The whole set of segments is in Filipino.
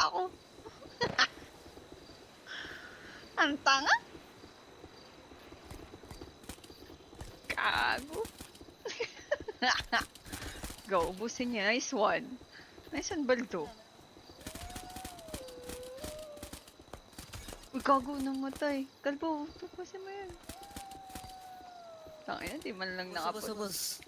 ako. Ang tanga. Gago. Go, ubusin niya. Nice one. Nice one, Baldo. Uy, gago, namatay. Kalbo, tupasin mo yun. Tangina, di man lang nakapot. Boss.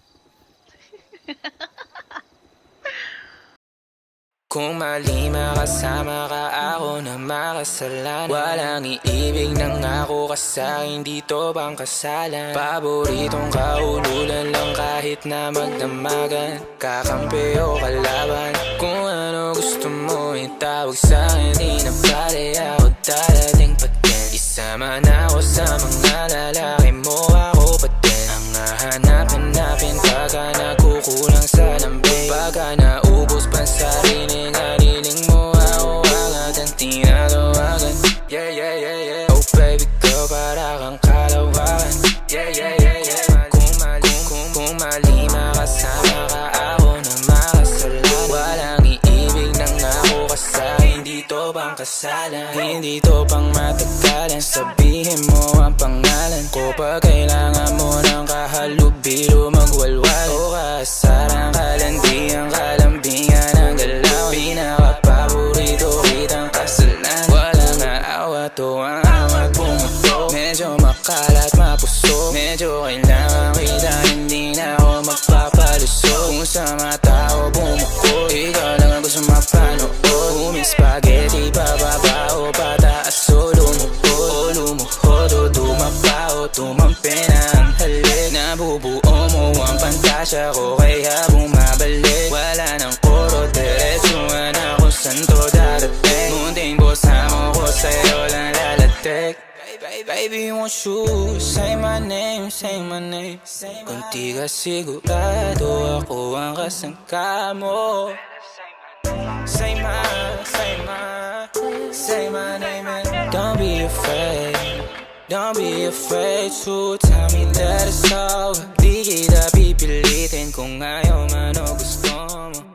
Kung mali makasama ka, ako na makasalanan. Walang iibig ng ako ka sa'kin, dito bang kasalan? Paboritong kaululan lang kahit na magdamagan. Kakampi o kalaban, kung ano gusto mo itawag sa'kin. Di na pare ako dadating pa din. Isama na ako sa mga lalaki mo, ako pa din. Ang hahanap-hanapin pagka nagkukulang sa lambing. Pagka naubos pa sa rinig, haliling mo ako agad ang tinatawagan. Yeah, yeah, yeah, yeah. Oh baby girl, para kang kalawakan. Yeah, yeah, yeah, yeah. Kung mali makasama ka, ako na makasalan. Walang iibig ng ako ka sa'kin, dito bang kasalan? Hindi to pang matagalan, sabihin mo ang pangalan ko. Pag kailangan mo ng kahalubilo, magwalwal o kaasarang kalandiang kalambingan ang galaw. Pinaka-paborito kitang kasalan. Walang aawa to ang awat pumutok. Medyo makalat mapuso, medyo kailangan kita, hindi na ako magpapalusot. Kung sa mata ko bumukod, ikaw lang ang gusto mapanood. Huming spaghetti, pababa o pataas o lumuhod o dumapa o tumampi na ang halik. Nabubuo mo ang pantasya ko, kaya bumabalik. Wala nang koro, diretsuhan ako saan to darating. Munting bosamo ko sa'yo lang lalatik. Baby, won't you say my name, say my name. Kung di ka sigurado, ako ang kasangka mo. Say my name and don't be afraid. Don't be afraid to tell me that it's over. Di kita pipilitin kung ayaw man o gusto mo.